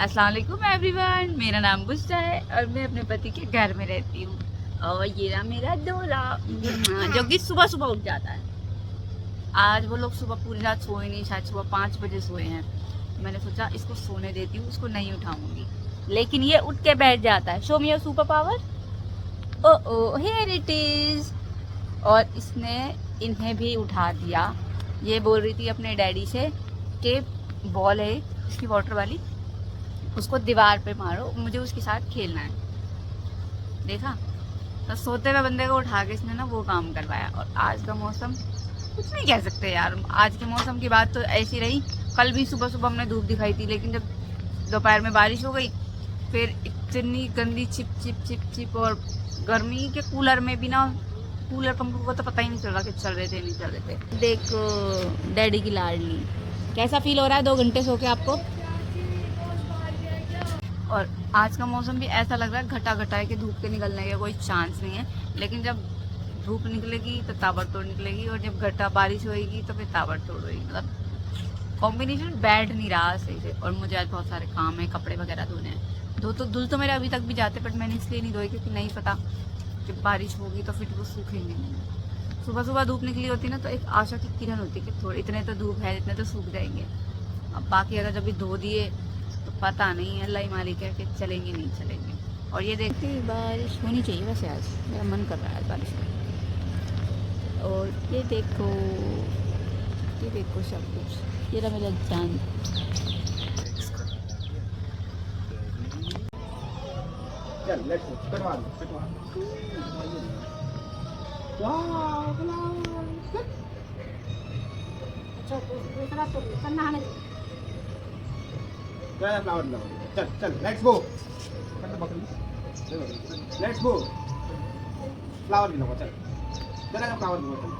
अस्सलाम वालेकुम एवरीवन, मेरा नाम बुस्ता है और मैं अपने पति के घर में रहती हूँ। और ये रहा मेरा दूल्हा जो कि सुबह सुबह उठ जाता है। आज वो लोग सुबह पूरी रात सोए नहीं, शायद सुबह 5 बजे सोए हैं। तो मैंने सोचा इसको सोने देती हूँ, इसको नहीं उठाऊंगी, लेकिन ये उठ के बैठ जाता है। Show me your super power. Oh oh here it is. और इसने इन्हें भी उठा दिया। ये बोल रही थी अपने डैडी से कि बॉल है इसकी वाटर वाली, उसको दीवार पे मारो, मुझे उसके साथ खेलना है। देखा, तो सोते हुए बंदे को उठा के इसने ना वो काम करवाया। और आज का मौसम कुछ नहीं कह सकते यार, आज के मौसम की बात तो ऐसी रही। कल भी सुबह सुबह हमने धूप दिखाई थी, लेकिन जब दोपहर में बारिश हो गई फिर इतनी गंदी चिप चिप चिप चिप। और गर्मी के कूलर में भी ना, कूलर पंखों को तो पता ही नहीं चल रहा कि चल रहे थे नहीं चल रहे थे। देखो डैडी की लाडली, कैसा फील हो रहा है 2 घंटे सो के आपको? और आज का मौसम भी ऐसा लग रहा है घटा घटा है कि धूप के निकलने का कोई चांस नहीं है, लेकिन जब धूप निकलेगी तो ताबड़तोड़ निकलेगी, और जब घटा बारिश होएगी तो फिर ताबड़तोड़ होएगी। मतलब कॉम्बिनेशन बैठ नहीं रहा सही से। और मुझे आज बहुत सारे काम है, कपड़े वगैरह धोने हैं। धुल तो मेरे अभी तक भी जाते, बट मैंने इसलिए नहीं धोए क्योंकि नहीं पता कि बारिश होगी तो फिर वो सूखेंगे नहीं। सुबह सुबह धूप निकली होती ना तो एक आशा की किरण होती कि थोड़े इतने तो धूप है, इतने तो सूख जाएंगे। अब बाकी अगर जब भी धो दिए तो पता नहीं, अल्लाह ही मालिक है कि चलेंगे नहीं चलेंगे। और ये देखते ही बारिश होनी चाहिए वैसे, आज मेरा मन कर रहा है बारिश का। और ये देखो सब कुछ, ये रहा मेरा जान। चल लेट्स गो, कटवा दो। वाह अच्छा, तो दूसरा तो करना है। फ्लावर लगाओ, चल चल let's go. Let's go, flower भी लगाओ, चल चल ना फ्लावर भी लगाओ।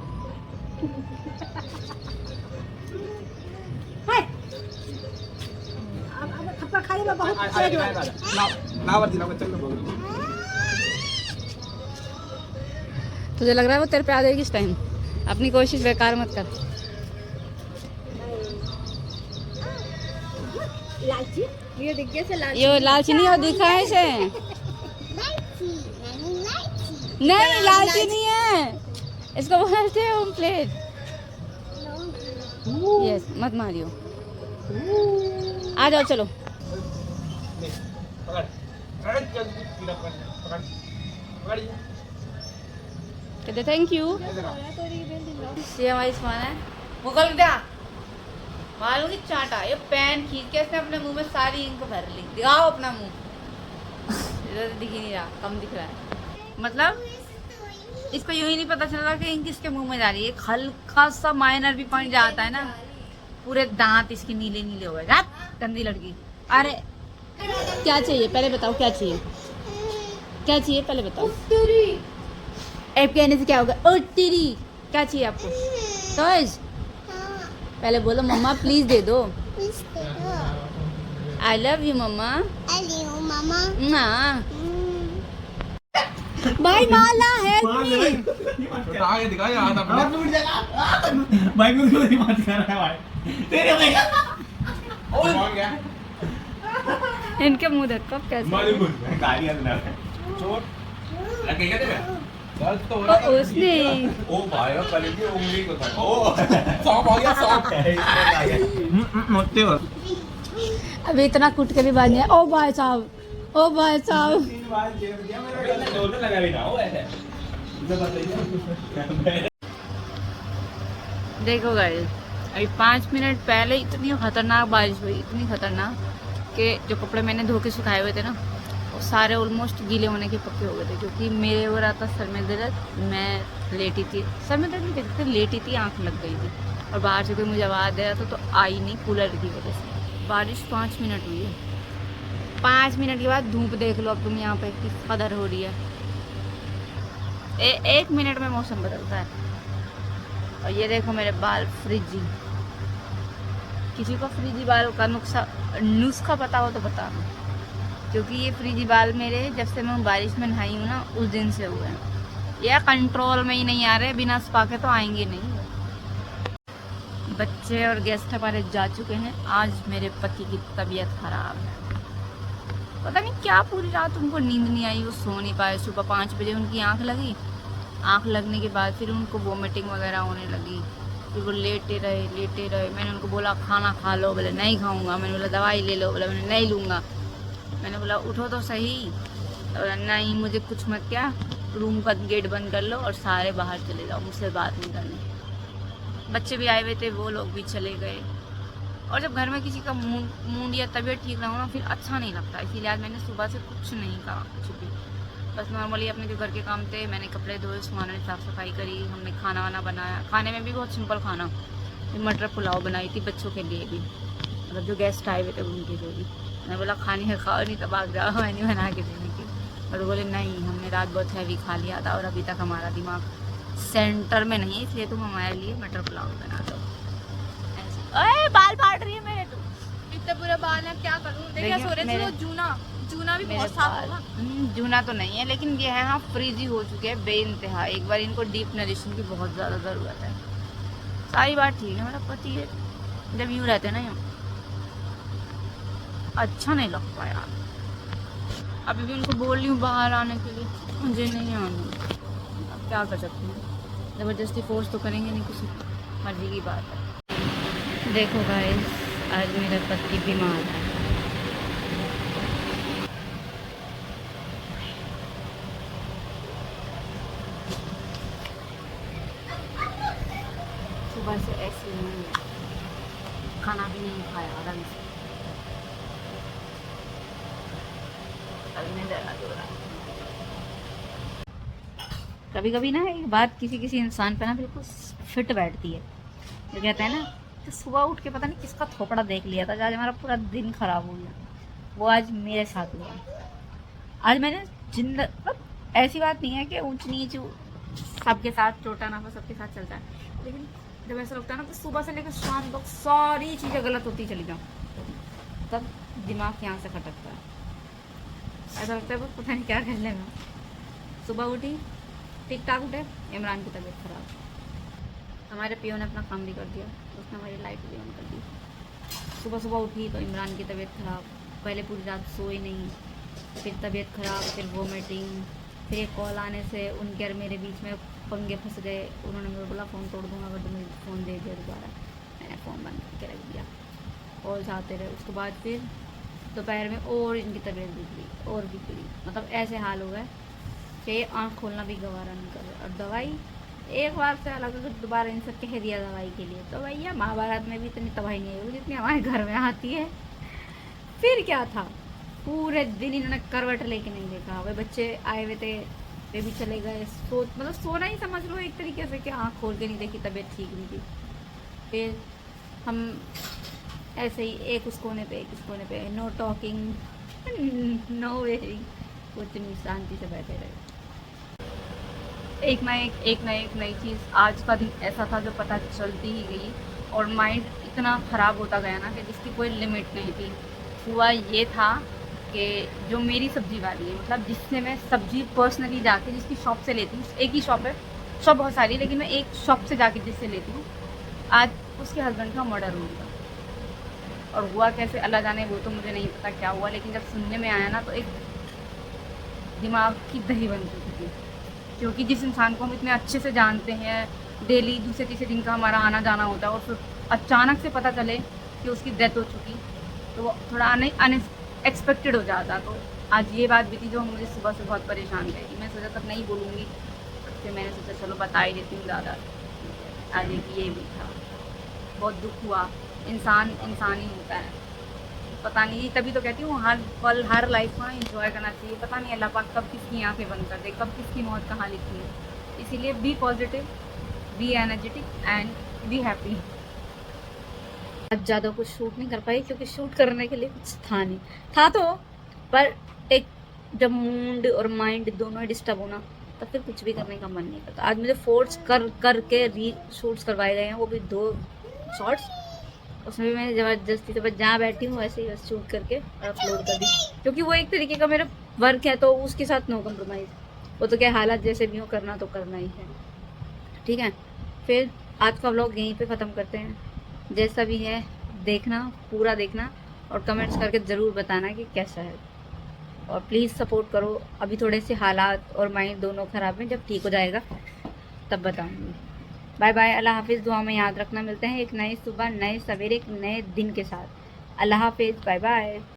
हाय अब थप्पड़ खाई में बहुत तेज हो। फ्लावर दिलाओ, चल ना। तुझे लग रहा है वो तेरे पे आ जाएगी इस टाइम? अपनी कोशिश बेकार मत कर। लालची ये दिख गया से लालची। ये लालची नहीं, और दिखा है इसे। नहीं लालची नहीं है, इसको बोलते हैं होम प्लेट। यस, मत मारियो। आ जाओ चलो। कहते थैंक यू। ये हमारी सामान है, वो कल क्या मालूम की चाटा। ये पेन खींच के इसने अपने मुंह में सारी इंक भर ली। दिखाओ अपना मुंह। इधर दिख ही नहीं रहा, कम दिख रहा है। मतलब इसको यूं ही नहीं पता चल रहा कि इंक इसके मुंह में जा रही है। एक हल्का सा माइनर भी पॉइंट जाता है ना, पूरे दांत इसके नीले नीले हो गए। गंदी लड़की। अरे क्या चाहिए पहले बताओ, क्या चाहिए, क्या चाहिए पहले बताओ। ऐप कहने से क्या होगा? ओ तेरी, क्या चाहिए आपको? टॉयज? पहले बोलो मम्मा प्लीज दे दो। आई लव यू मम्मा। ना भाई माला है आगे दिखा यार, भाई मुझे नहीं मत कर रहा है भाई तेरे में कौन गया? इनके मुंह देखो कैसे। मालूम मुझे गाली अंदर है चोट लगेगा तेरे दर्द तो हो रहा है। उसने ओ भाई अब पहले की उंगली को था ओ सॉफ्ट हो गया, सॉफ्ट है मोटे हो अभी इतना कुट के भी बांध दिया। ओ भाई साहब, ओ भाई साहब। 3 बार जेब दिया मेरे को तो लगा भी ना हो ऐसे मुझे बताइए। देखो गाइस, अभी 5 मिनट पहले इतनी खतरनाक बारिश हुई, इतनी खतरनाक कि जो कपड़े मैंने धो के सुखाए हुए थे ना, वो सारे ऑलमोस्ट गीले होने के पक्के हो गए थे। क्योंकि मेरे हो रहा था सर में दर्द, मैं लेटी थी, सर में दर्द नहीं देखते, लेटी थी, आँख लग गई थी। और बाहर से कोई मुझे आवाज़ दे रहा था तो आई नहीं, कूलर की वजह से। बारिश 5 मिनट हुई है, 5 मिनट के बाद धूप देख लो अब तुम यहाँ पे किस कदर हो रही है। 1 मिनट में मौसम बदलता है। और ये देखो मेरे बाल फ्रिजी। किसी को फ्रिजी बाल का नुस्खा पता हो तो बताना, क्योंकि ये फ्रिजी बाल मेरे जब से मैं बारिश में नहाई हूँ ना उस दिन से हुए हैं। ये कंट्रोल में ही नहीं आ रहे, बिना स्पा के तो आएंगे नहीं। बच्चे और गेस्ट हमारे जा चुके हैं। आज मेरे पति की तबीयत खराब है, पता नहीं क्या, पूरी रात उनको नींद नहीं आई, वो सो नहीं पाए। सुबह 5 बजे उनकी आंख लगी, आंख लगने के बाद फिर उनको वोमिटिंग वगैरह होने लगी, फिर वो लेटे रहे। मैंने उनको बोला खाना खा लो, बोले नहीं खाऊंगा। मैंने बोला दवाई ले लो, बोला मैंने नहीं लूँगा। मैंने बोला उठो तो सही, तो बोला नहीं मुझे कुछ मत, क्या रूम का गेट बंद कर लो और सारे बाहर चले जाओ, मुझसे बात नहीं करनी। बच्चे भी आए हुए थे, वो लोग भी चले गए। और जब घर में किसी का मूड या तबीयत ठीक ना हो ना, फिर अच्छा नहीं लगता। इसीलिए आज मैंने सुबह से कुछ नहीं कहा, कुछ भी, बस नॉर्मली अपने जो घर के काम थे, मैंने कपड़े धोए, सुहाना ने साफ़ सफाई करी, हमने खाना वाना बनाया। खाने में भी बहुत सिंपल खाना, मटर पुलाव बनाई थी बच्चों के लिए भी, मतलब जो गेस्ट आए हुए थे उनके लिए भी। मैंने बोला खानी है खाओ, नहीं तो भाग जाओ, मैंने बना के देने की। और बोले नहीं, हमने रात बहुत हैवी खा लिया था और अभी तक हमारा दिमाग सेंटर में नहीं है, इसलिए तुम हमारे लिए मटर पुलाव बना दो। ऐसे बाल काट रही है मेरे, तो इतना पूरा बाल है, क्या करूं? देखिए सो रहे थे, वो जूना भी बहुत साफ होगा। जूना तो नहीं है, लेकिन ये है हाँ फ्रीजी हो चुके हैं बेइंतहा। एक बार इनको डीप नरिशिंग की बहुत ज़्यादा ज़रूरत है। सारी बात ठीक है, मेरा पति है, जब यूँ रहते हैं ना यूँ अच्छा नहीं लगता यार। अभी भी उनको बोल रही हूँ बाहर आने के लिए, मुझे नहीं आना, अब क्या कर सकती हूँ, ज़बरदस्ती फोर्स तो करेंगे नहीं, कुछ मर्जी की बात है। देखो गाइस, आज मेरा पति बीमार है। सुबह से ऐसे ही खाना भी नहीं खाया ढंग से, कभी कभी ना एक बात किसी किसी इंसान पे ना बिल्कुल फिट बैठती है, जो कहते हैं ना कि सुबह उठ के पता नहीं किसका थोपड़ा देख लिया था, आज हमारा पूरा दिन खराब हो गया। वो आज मेरे साथ हुआ। आज मैंने मतलब ऐसी बात नहीं है कि ऊंच नीच सबके साथ, छोटा नाफा सबके साथ चलता है, लेकिन जब ऐसा लगता है ना कि सुबह से लेकर शाम तक सारी चीज़ें गलत होती चली जाऊँ, तब दिमाग यहाँ से खटकता है। ऐसा लगता है बस पता नहीं क्या कर लेना। सुबह उठी, ठीक ठाक उठे, इमरान की तबीयत खराब, हमारे पियो ने अपना काम भी कर दिया, उसने हमारी लाइट भी ऑन कर दी। सुबह सुबह उठी तो इमरान की तबीयत खराब, पहले पूरी रात सोई नहीं, फिर तबीयत खराब, फिर वोमिटिंग, फिर एक कॉल आने से उनके और मेरे बीच में पंगे फंस गए। उन्होंने मुझे बोला फ़ोन तोड़ दूँगा अगर तुमने फ़ोन दे दिया दोबारा। मैंने फ़ोन बंद करके रख दिया, कॉल्स आते रहे। उसके बाद फिर दोपहर में और इनकी तबीयत बिगड़ी और बिगड़ी, मतलब ऐसे हाल हो गए कि आँख खोलना भी गवारा नहीं कर रहे। और दवाई एक बार से अलग, अगर दोबारा इनसे कह दिया दवाई के लिए, तो भैया महाभारत में भी इतनी तबाही नहीं हुई जितनी हमारे घर में आती है। फिर क्या था, पूरे दिन इन्होंने करवट लेके नहीं देखा। वे बच्चे आए हुए थे, वे भी चले गए, मतलब सोना ही समझ लो एक तरीके से, कि आँख खोल के नहीं देखी, तबीयत ठीक नहीं थी। फिर हम ऐसे ही एक उस कोने पे नो टॉकिंग नो वेटिंग, कुछ नहीं, शांति से बैठे रहे। एक ना एक नई चीज़। आज का दिन ऐसा था जो पता चलती ही गई, और माइंड इतना ख़राब होता गया ना कि जिसकी कोई लिमिट नहीं थी। हुआ ये था कि जो मेरी सब्जी वाली है, मतलब जिससे मैं सब्जी पर्सनली जाके जिसकी शॉप से लेती हूँ, एक ही शॉप है, शॉप बहुत सारी, लेकिन मैं एक शॉप से जाके जिससे लेती हूँ, आज उसके हस्बैंड का मर्डर हो गया। और हुआ कैसे अल्लाह जाने, वो तो मुझे नहीं पता क्या हुआ, लेकिन जब सुनने में आया ना तो एक दिमाग की दही बन चुकी थी। क्योंकि जिस इंसान को हम इतने अच्छे से जानते हैं, डेली दूसरे तीसरे दिन का हमारा आना जाना होता है, और फिर अचानक से पता चले कि उसकी डेथ हो चुकी, तो वो थोड़ा अनएक्सपेक्टेड हो जाता। तो आज ये बात भी थी जो मुझे सुबह से बहुत परेशान करी। मैं सोचा तक नहीं बोलूँगी, फिर मैंने सोचा चलो बता ही देती हूँ ज़्यादा। आज ये भी था, बहुत दुख हुआ। इंसान ही होता है, पता नहीं, तभी तो कहती हूँ हर पल हर लाइफ को एंजॉय करना चाहिए। पता नहीं अल्लाह पाक कब किसकी आंखें बंद कर दे, कब किसकी मौत कहाँ लिखी है। इसीलिए be positive, be energetic and be happy. आज ज़्यादा कुछ शूट नहीं कर पाई क्योंकि शूट करने के लिए कुछ था नहीं, था तो, पर एक जब मूड और माइंड दोनों डिस्टर्ब होना, तो फिर कुछ भी करने का मन नहीं करता। आज मुझे फोर्स कर के री शूट्स करवाए गए हैं, वो भी 2 शॉर्ट्स। उसमें भी मैंने ज़बरदस्ती से बस जहाँ बैठी हूँ वैसे ही बस शूट करके और अपलोड कर दी, क्योंकि वो एक तरीके का मेरा वर्क है, तो उसके साथ नो कम्प्रोमाइज़। वो तो क्या, हालात जैसे भी हो करना तो करना ही है, ठीक है। फिर आज का व्लॉग यहीं पे ख़त्म करते हैं। जैसा भी है देखना, पूरा देखना और कमेंट्स करके ज़रूर बताना कि कैसा है। और प्लीज़ सपोर्ट करो। अभी थोड़े से हालात और माइंड दोनों ख़राब हैं, जब ठीक हो जाएगा तब बताऊँगी। बाय बाय, अल्लाह हाफिज़। दुआ में याद रखना। मिलते हैं एक नई सुबह, नए सवेरे, एक नए दिन के साथ। अल्लाह हाफिज़, बाय बाय।